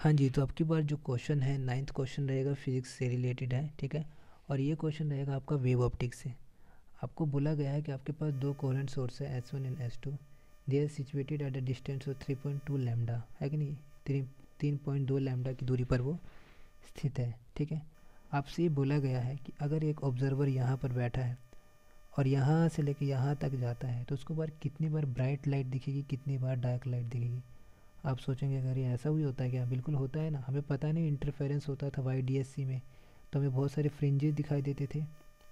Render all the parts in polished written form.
हाँ जी, तो आपकी बार जो क्वेश्चन है 9th क्वेश्चन रहेगा, फिजिक्स से रिलेटेड है, ठीक है। और ये क्वेश्चन रहेगा आपका वेव ऑप्टिक्स से। आपको बोला गया है कि आपके पास दो कोहेरेंट सोर्स है S1 and S2, they are situated at a distance of 3.2 lambda, है कि नहीं। 3.2 लैम्डा की दूरी पर वो स्थित है, ठीक है। आपसे ये बोला गया है कि अगर एक ऑब्जर्वर यहाँ पर बैठा है और यहाँ से लेके यहाँ तक जाता है तो उसको बार कितनी बार ब्राइट लाइट दिखेगी, कितनी बार डार्क लाइट दिखेगी। आप सोचेंगे अगर ये ऐसा भी होता है क्या, बिल्कुल होता है ना। हमें पता नहीं इंटरफेरेंस होता था YDSC में, तो हमें बहुत सारे फ्रिंजेस दिखाई देते थे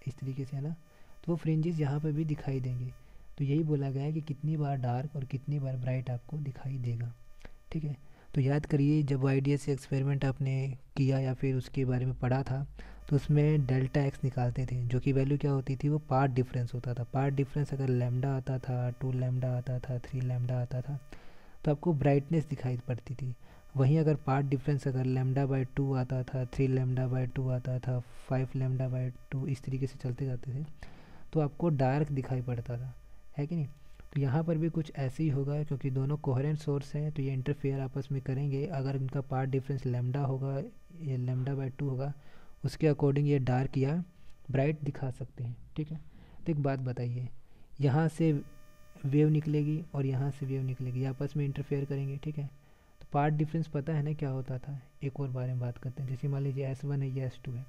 इस तरीके से, है ना। तो वो फ्रिंजेस यहाँ पर भी दिखाई देंगे। तो यही बोला गया है कि कितनी बार डार्क और कितनी बार ब्राइट आपको दिखाई देगा, ठीक है। तो याद करिए जब YDSC एक्सपेरिमेंट आपने किया या फिर उसके बारे में पढ़ा था, तो उसमें डेल्टा एक्स निकालते थे, जो कि वैल्यू क्या होती थी, वो पार्ट डिफरेंस होता था। पार्ट डिफरेंस अगर लैम्डा आता था, 2 लैम्डा आता था, 3 लैम्डा आता था, तो आपको ब्राइटनेस दिखाई पड़ती थी। वहीं अगर पार्ट डिफरेंस अगर लैम्डा बाई 2 आता था, 3 लैम्डा बाई 2 आता था, 5 लैम्डा बाई 2, इस तरीके से चलते जाते थे, तो आपको डार्क दिखाई पड़ता था, है कि नहीं। तो यहाँ पर भी कुछ ऐसे ही होगा, क्योंकि दोनों कोहेरेंट सोर्स हैं तो ये इंटरफेयर आपस में करेंगे। अगर इनका पार्ट डिफरेंस लैम्डा होगा या लैम्डा बाई 2 होगा, उसके अकॉर्डिंग ये डार्क या ब्राइट दिखा सकते हैं, ठीक है। तो एक बात बताइए, यहाँ से वेव निकलेगी और यहाँ से वेव निकलेगी, आपस में इंटरफेयर करेंगे, ठीक है। तो पार्ट डिफरेंस पता है ना क्या होता था। एक और बारे में बात करते हैं, जैसे मान लीजिए S1 है, ये S2 है।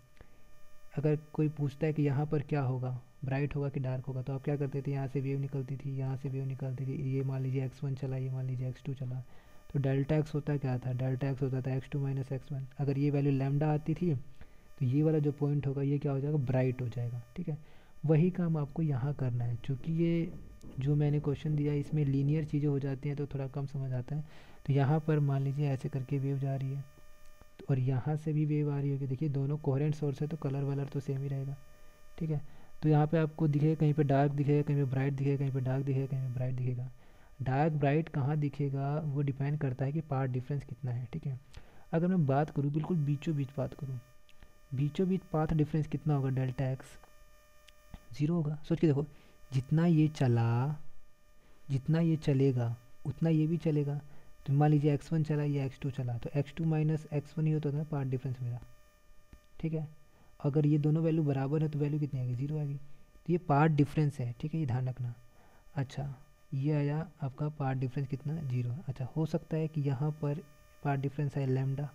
अगर कोई पूछता है कि यहाँ पर क्या होगा, ब्राइट होगा कि डार्क होगा, तो आप क्या करते थे, यहाँ से वेव निकलती थी, यहाँ से वेव निकलती थी। ये मान लीजिए X1 चला, ये मान लीजिए X2 चला, तो डेल्टा एक्स होता क्या था, डेल्टा एक्स होता था X2 माइनस X1। अगर ये वैल्यू लैम्डा आती थी तो ये वाला जो पॉइंट होगा ये क्या हो जाएगा, ब्राइट हो जाएगा, ठीक है। वही काम आपको यहाँ करना है। चूँकि ये जो मैंने क्वेश्चन दिया है इसमें लीनियर चीज़ें हो जाती हैं तो थोड़ा कम समझ आता है। तो यहाँ पर मान लीजिए ऐसे करके वेव जा रही है, और यहाँ से भी वेव आ रही होगी। देखिए दोनों कोहेरेंट सोर्स है तो कलर वलर तो सेम ही रहेगा, ठीक है। तो यहाँ पे आपको दिखेगा, कहीं पे डार्क दिखेगा, कहीं पे ब्राइट दिखेगा, कहीं पे डार्क दिखेगा, कहीं पे ब्राइट दिखेगा। डार्क ब्राइट कहाँ दिखेगा वो डिपेंड करता है कि पार्ट डिफरेंस कितना है, ठीक है। अगर मैं बात करूँ, बिल्कुल बीचों बीच बात करूँ, बीचों बीच पाथ डिफरेंस कितना होगा, डेल्टा एक्स 0 होगा। सोच के देखो, जितना ये चला, जितना ये चलेगा उतना ये भी चलेगा। तो मान लीजिए X1 चला, ये X2 चला, तो X2 माइनस X1 ही होता था पार्ट डिफरेंस मेरा, ठीक है। अगर ये दोनों वैल्यू बराबर है तो वैल्यू कितनी आएगी, 0 आएगी। तो ये पार्ट डिफरेंस है, ठीक है, ये ध्यान रखना। अच्छा, ये आया आपका पार्ट डिफरेंस कितना, 0। अच्छा, हो सकता है कि यहाँ पर पार्ट डिफरेंस है लैम्डा,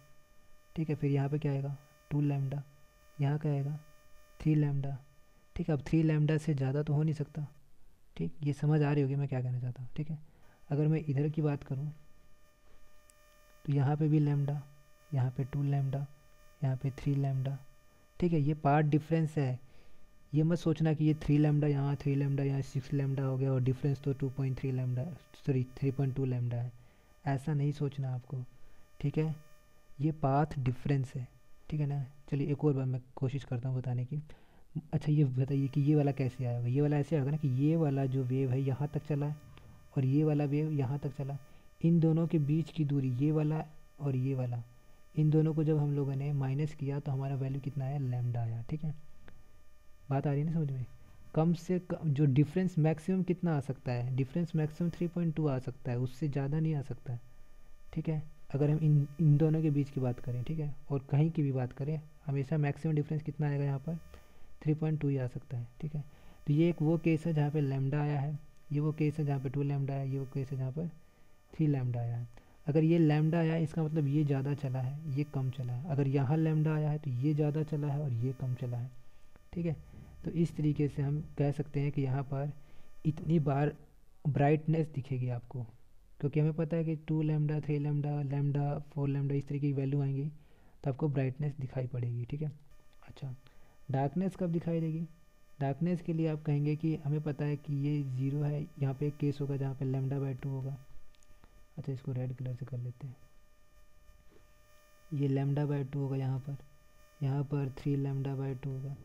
ठीक है। फिर यहाँ पे क्या आएगा, 2 लैम्डा, यहाँ क्या आएगा, 3 लैम्डा, ठीक है। अब 3 लैम्डा से ज़्यादा तो हो नहीं सकता, ठीक। ये समझ आ रही होगी मैं क्या कहना चाहता हूँ, ठीक है। अगर मैं इधर की बात करूँ तो यहाँ पे भी लैम्डा, यहाँ पे 2 लैम्डा, यहाँ पे 3 लैम्डा, ठीक है। ये पार्ट डिफरेंस है। ये मत सोचना कि ये 3 लैम्डा यहाँ, 3 लैम्डा यहाँ, 6 लैम्डा हो गया और डिफरेंस तो 2.3 लैम्डा, सॉरी 3.2 लैम्डा है। ऐसा नहीं सोचना आपको, ठीक है। ये पाथ डिफरेंस है, ठीक है ना। चलिए एक और बार मैं कोशिश करता हूँ बताने की। अच्छा ये बताइए कि ये वाला कैसे आएगा। ये वाला ऐसे आएगा ना कि ये वाला जो वेव है यहाँ तक चला है और ये वाला वेव यहाँ तक चला। इन दोनों के बीच की दूरी, ये वाला और ये वाला, इन दोनों को जब हम लोगों ने माइनस किया तो हमारा वैल्यू कितना आया, लैम्डा आया, ठीक है। बात आ रही है ना समझ में। कम से कम जो डिफरेंस मैक्सिमम कितना आ सकता है, डिफरेंस मैक्सिमम 3.2 आ सकता है, उससे ज़्यादा नहीं आ सकता है, ठीक है। अगर हम इन दोनों के बीच की बात करें, ठीक है, और कहीं की भी बात करें, हमेशा मैक्सिमम डिफरेंस कितना आएगा यहाँ पर, 3.2 ही आ सकता है, ठीक है। तो ये एक वो केस है जहाँ पे लैम्डा आया है, ये वो केस है जहाँ पे 2 लैम्डा है, ये वो केस है जहाँ पर 3 लैम्डा आया है। अगर ये लैम्डा आया है इसका मतलब ये ज़्यादा चला है, ये कम चला है। अगर यहाँ लैम्डा आया है तो ये ज़्यादा चला है और ये कम चला है, ठीक है। तो इस तरीके से हम कह सकते हैं कि यहाँ पर इतनी बार ब्राइटनेस दिखेगी आपको, क्योंकि हमें पता है कि 2 लैम्डा, 3 लैम्डा, लैम्डा 4 लैम्डा, इस तरीके की वैल्यू आएंगी तो आपको ब्राइटनेस दिखाई पड़ेगी, ठीक है। अच्छा, डार्कनेस कब दिखाई देगी। डार्कनेस के लिए आप कहेंगे कि हमें पता है कि ये 0 है, यहाँ पे एक केस होगा जहाँ पे लैम्डा बाई 2 होगा। अच्छा, इसको रेड कलर से कर लेते हैं। ये लैम्डा बाई 2 होगा यहाँ पर 3 लैम्डा बाई 2 होगा,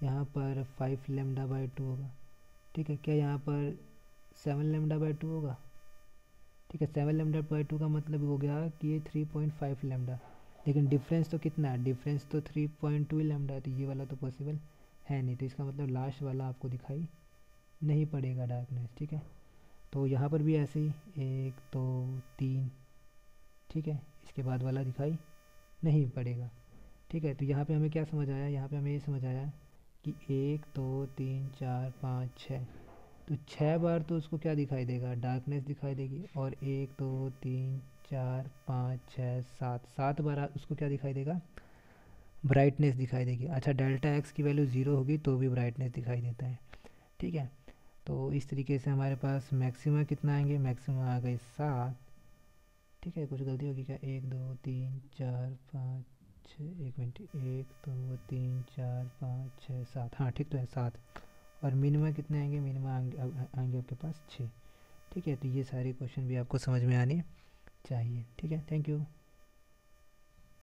यहाँ पर 5 लैम्डा बाई 2 होगा, ठीक है। क्या यहाँ पर 7 लैम्डा बाई 2 होगा, ठीक है। 7 लैम्डा बाई 2 का मतलब हो गया कि ये 3.5 लैम्डा, लेकिन डिफरेंस तो कितना है, डिफरेंस तो 3.2 लैम्डा है, तो ये वाला तो पॉसिबल है नहीं। तो इसका मतलब लास्ट वाला आपको दिखाई नहीं पड़ेगा डार्कनेस, ठीक है। तो यहाँ पर भी ऐसे ही 1 2 3, ठीक है। इसके बाद वाला दिखाई नहीं पड़ेगा। ठीक है, तो यहाँ पे हमें क्या समझ आया, यहाँ पे हमें ये समझ आया कि 1 2 3 4 5 6, तो 6 बार तो उसको क्या दिखाई देगा, डार्कनेस दिखाई देगी। और 1 2 3 4 5 6 7, 7 बार उसको क्या दिखाई देगा, ब्राइटनेस दिखाई देगी। अच्छा, डेल्टा एक्स की वैल्यू 0 होगी तो भी ब्राइटनेस दिखाई देता है। ठीक है, तो इस तरीके से हमारे पास मैक्सिमा कितना आएंगे, मैक्सिमा आ गए 7। ठीक है, कुछ गलती होगी क्या, 1 2 3 4 5 6, 1 मिनट, 1 2 3 4 5 6 7, हाँ ठीक तो है 7। और मिनिमा कितने आएंगे, मिनिमा आएंगे आपके पास 6। ठीक है, तो ये सारे क्वेश्चन भी आपको समझ में आने चाहिए। ठीक है, थैंक यू।